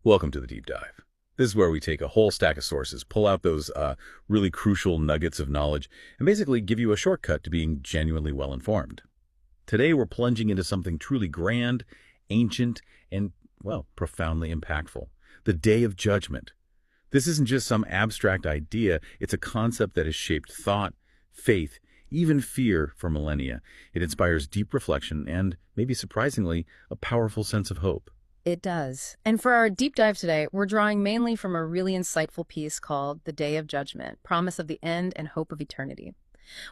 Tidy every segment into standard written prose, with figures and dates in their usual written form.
Welcome to the Deep Dive. This is where we take a whole stack of sources, pull out those really crucial nuggets of knowledge, and basically give you a shortcut to being genuinely well-informed. Today, we're plunging into something truly grand, ancient, and, well, profoundly impactful. The Day of Judgment. This isn't just some abstract idea. It's a concept that has shaped thought, faith, even fear for millennia. It inspires deep reflection and, maybe surprisingly, a powerful sense of hope. It does. And for our deep dive today, we're drawing mainly from a really insightful piece called The Day of Judgment, Promise of the End and Hope of Eternity.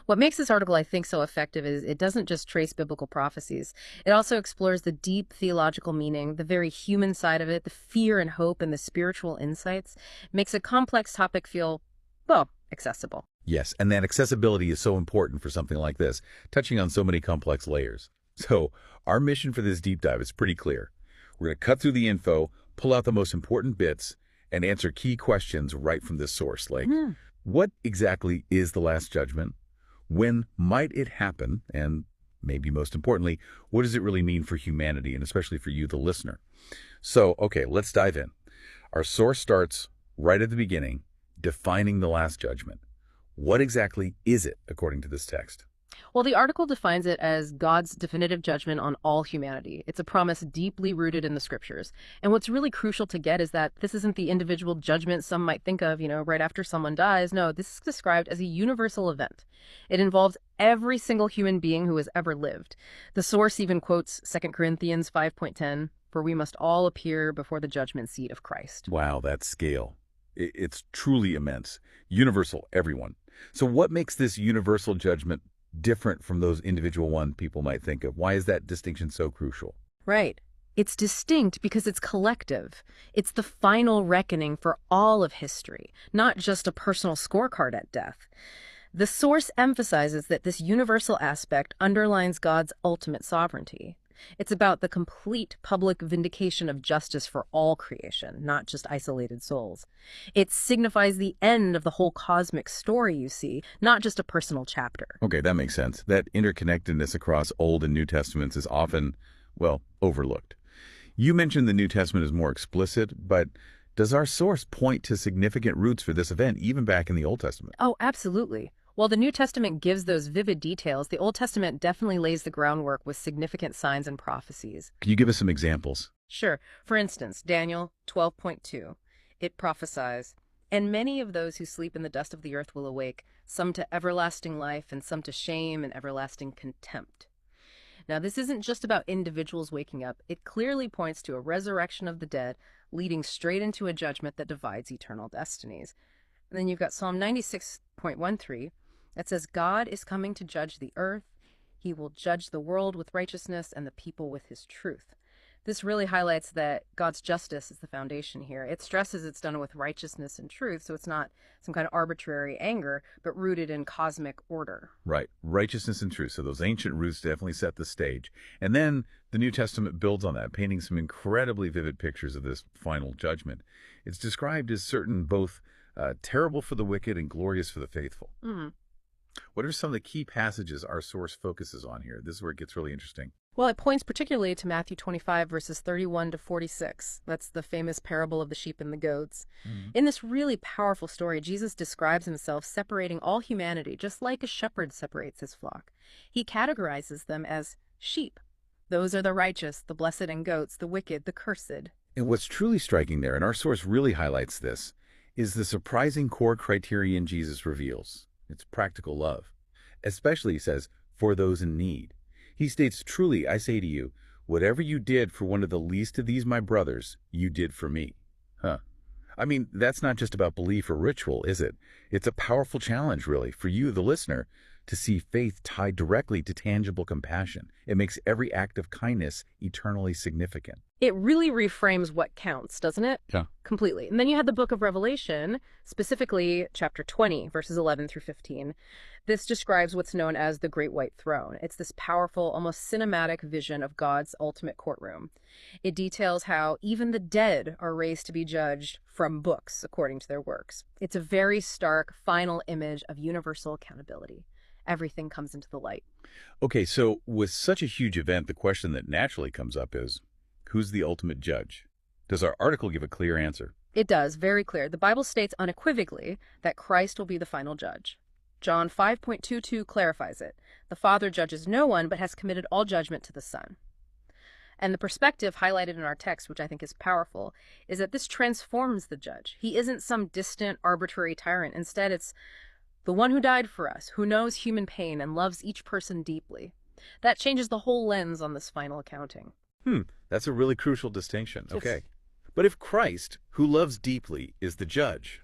What makes this article, I think, so effective is it doesn't just trace biblical prophecies. It also explores the deep theological meaning, the very human side of it, the fear and hope and the spiritual insights. It makes a complex topic feel, well, accessible. Yes, and that accessibility is so important for something like this, touching on so many complex layers. So, our mission for this deep dive is pretty clear. We're going to cut through the info, pull out the most important bits, and answer key questions right from this source, like what exactly is the Last Judgment? When might it happen? And maybe most importantly, what does it really mean for humanity, and especially for you, the listener? So, okay, let's dive in. Our source starts right at the beginning, defining the Last Judgment. What exactly is it, according to this text? Well, the article defines it as God's definitive judgment on all humanity. It's a promise deeply rooted in the scriptures. And what's really crucial to get is that this isn't the individual judgment some might think of, right after someone dies. No, this is described as a universal event. It involves every single human being who has ever lived. The source even quotes 2 Corinthians 5:10, for we must all appear before the judgment seat of Christ. Wow, that scale. It's truly immense. Universal, everyone. So what makes this universal judgment different from those individual one people might think of? Why is that distinction so crucial? Right. It's distinct because it's collective. It's the final reckoning for all of history, not just a personal scorecard at death. The source emphasizes that this universal aspect underlines God's ultimate sovereignty. It's about the complete public vindication of justice for all creation, not just isolated souls. It signifies the end of the whole cosmic story, you see, not just a personal chapter. Okay, that makes sense. That interconnectedness across Old and New Testaments is often, well, overlooked. You mentioned the New Testament is more explicit, but does our source point to significant roots for this event, even back in the Old Testament? Oh, absolutely. While the New Testament gives those vivid details, the Old Testament definitely lays the groundwork with significant signs and prophecies. Can you give us some examples? Sure. For instance, Daniel 12:2, it prophesies, and many of those who sleep in the dust of the earth will awake, some to everlasting life and some to shame and everlasting contempt. Now, this isn't just about individuals waking up. It clearly points to a resurrection of the dead, leading straight into a judgment that divides eternal destinies. And then you've got Psalm 96.13 that says, God is coming to judge the earth. He will judge the world with righteousness and the people with his truth. This really highlights that God's justice is the foundation here. It stresses it's done with righteousness and truth, so it's not some kind of arbitrary anger, but rooted in cosmic order. Right. Righteousness and truth. So those ancient roots definitely set the stage. And then the New Testament builds on that, painting some incredibly vivid pictures of this final judgment. It's described as certain both terrible for the wicked and glorious for the faithful. What are some of the key passages our source focuses on here? This is where it gets really interesting. Well, it points particularly to Matthew 25, verses 31 to 46. That's the famous parable of the sheep and the goats. In this really powerful story, Jesus describes himself separating all humanity, just like a shepherd separates his flock. He categorizes them as sheep. Those are the righteous, the blessed, and goats, the wicked, the cursed. And what's truly striking there, and our source really highlights this, is the surprising core criterion Jesus reveals. It's practical love. Especially, he says, for those in need. He states, truly, I say to you, whatever you did for one of the least of these my brothers, you did for me. I mean, that's not just about belief or ritual, is it? It's a powerful challenge, really, for you, the listener, to see faith tied directly to tangible compassion. It makes every act of kindness eternally significant. It really reframes what counts, doesn't it? Yeah. Completely. And then you had the book of Revelation, specifically chapter 20, verses 11 through 15. This describes what's known as the Great White Throne. It's this powerful, almost cinematic vision of God's ultimate courtroom. It details how even the dead are raised to be judged from books according to their works. It's a very stark, final image of universal accountability. Everything comes into the light. Okay, so with such a huge event, the question that naturally comes up is, who's the ultimate judge? Does our article give a clear answer? It does, very clear. The Bible states unequivocally that Christ will be the final judge. John 5.22 clarifies it. The Father judges no one, but has committed all judgment to the Son. And the perspective highlighted in our text, which I think is powerful, is that this transforms the judge. He isn't some distant, arbitrary tyrant. Instead, it's the one who died for us, who knows human pain and loves each person deeply. That changes the whole lens on this final accounting. That's a really crucial distinction. Yes. Okay. But if Christ, who loves deeply, is the judge,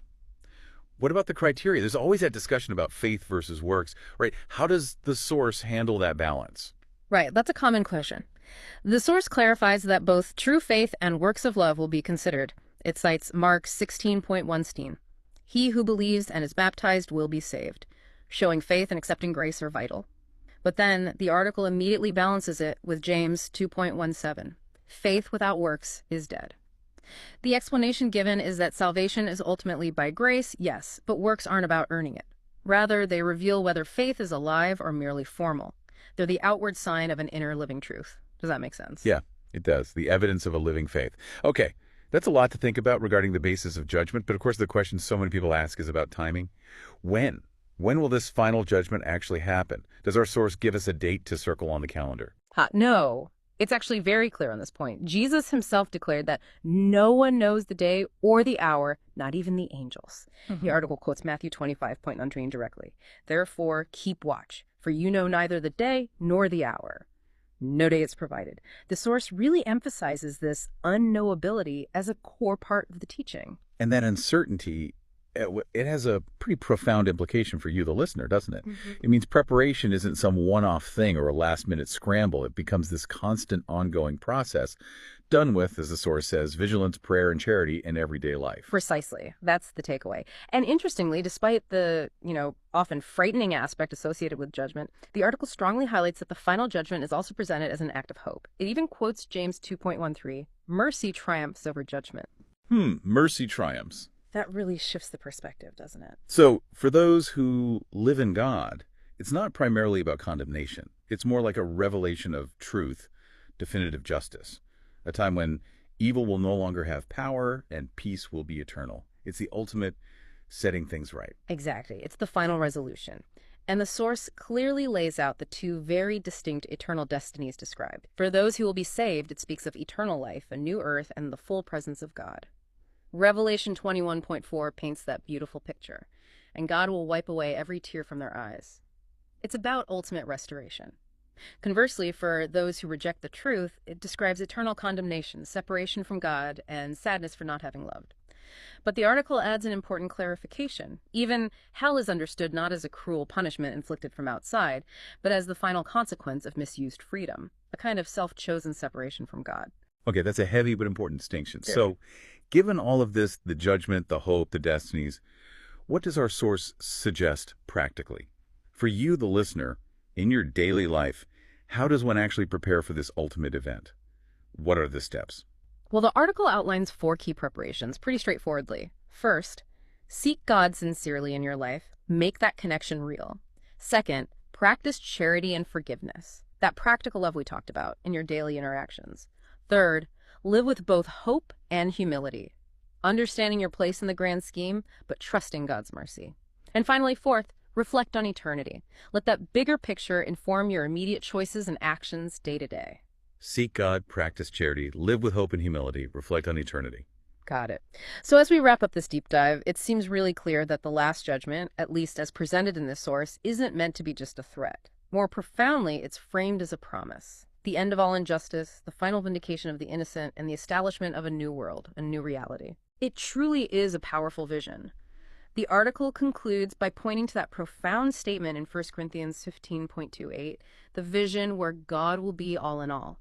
what about the criteria? There's always that discussion about faith versus works, right? How does the source handle that balance? Right, that's a common question. The source clarifies that both true faith and works of love will be considered. It cites Mark 16.1. He who believes and is baptized will be saved. Showing faith and accepting grace are vital. But then the article immediately balances it with James 2.17. Faith without works is dead. The explanation given is that salvation is ultimately by grace, yes, but works aren't about earning it. Rather, they reveal whether faith is alive or merely formal. They're the outward sign of an inner living truth. Does that make sense? Yeah, it does. The evidence of a living faith. Okay, that's a lot to think about regarding the basis of judgment, but of course the question so many people ask is about timing. When? When will this final judgment actually happen? Does our source give us a date to circle on the calendar? No. It's actually very clear on this point. Jesus himself declared that no one knows the day or the hour, not even the angels. The article quotes Matthew 25.19 directly. Therefore, keep watch, for you know neither the day nor the hour. No day is provided. The source really emphasizes this unknowability as a core part of the teaching. And that uncertainty, it has a pretty profound implication for you, the listener, doesn't it? It means preparation isn't some one-off thing or a last-minute scramble. It becomes this constant, ongoing process, done with, as the source says, vigilance, prayer, and charity in everyday life. Precisely. That's the takeaway. And interestingly, despite the, often frightening aspect associated with judgment, the article strongly highlights that the final judgment is also presented as an act of hope. It even quotes James 2.13, mercy triumphs over judgment. Mercy triumphs. That really shifts the perspective, doesn't it? So, for those who live in God, it's not primarily about condemnation. It's more like a revelation of truth, definitive justice, a time when evil will no longer have power and peace will be eternal. It's the ultimate setting things right. Exactly. It's the final resolution. And the source clearly lays out the two very distinct eternal destinies described. For those who will be saved, it speaks of eternal life, a new earth, and the full presence of God. Revelation 21.4 paints that beautiful picture, and God will wipe away every tear from their eyes. It's about ultimate restoration. Conversely, for those who reject the truth, it describes eternal condemnation, separation from God, and sadness for not having loved. But the article adds an important clarification. Even hell is understood not as a cruel punishment inflicted from outside, but as the final consequence of misused freedom, a kind of self-chosen separation from God. Okay, that's a heavy but important distinction. So, given all of this, the judgment, the hope, the destinies, what does our source suggest practically? For you, the listener, in your daily life, how does one actually prepare for this ultimate event? What are the steps? Well, the article outlines 4 key preparations pretty straightforwardly. First, seek God sincerely in your life. Make that connection real. Second, practice charity and forgiveness, that practical love we talked about in your daily interactions. Third, live with both hope and humility, understanding your place in the grand scheme, but trusting God's mercy. And finally, fourth, reflect on eternity. Let that bigger picture inform your immediate choices and actions day to day. Seek God, practice charity, live with hope and humility, reflect on eternity. Got it. So as we wrap up this deep dive, it seems really clear that the Last Judgment, at least as presented in this source, isn't meant to be just a threat. More profoundly, it's framed as a promise. The end of all injustice, the final vindication of the innocent, and the establishment of a new world, a new reality. It truly is a powerful vision. The article concludes by pointing to that profound statement in 1 Corinthians 15.28, the vision where God will be all in all.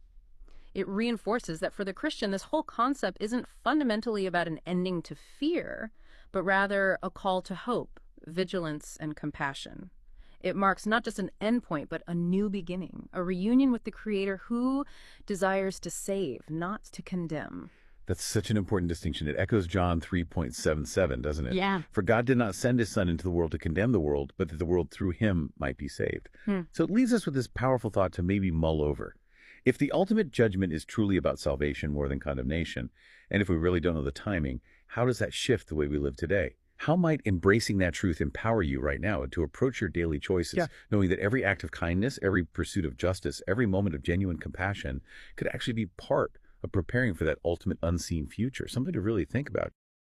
It reinforces that for the Christian, this whole concept isn't fundamentally about an ending to fear, but rather a call to hope, vigilance, and compassion. It marks not just an endpoint, but a new beginning, a reunion with the Creator who desires to save, not to condemn. That's such an important distinction. It echoes John 3.77, doesn't it? Yeah. For God did not send his Son into the world to condemn the world, but that the world through him might be saved. So it leaves us with this powerful thought to maybe mull over. If the ultimate judgment is truly about salvation more than condemnation, and if we really don't know the timing, how does that shift the way we live today? How might embracing that truth empower you right now to approach your daily choices, Yeah. knowing that every act of kindness, every pursuit of justice, every moment of genuine compassion could actually be part of preparing for that ultimate unseen future? Something to really think about.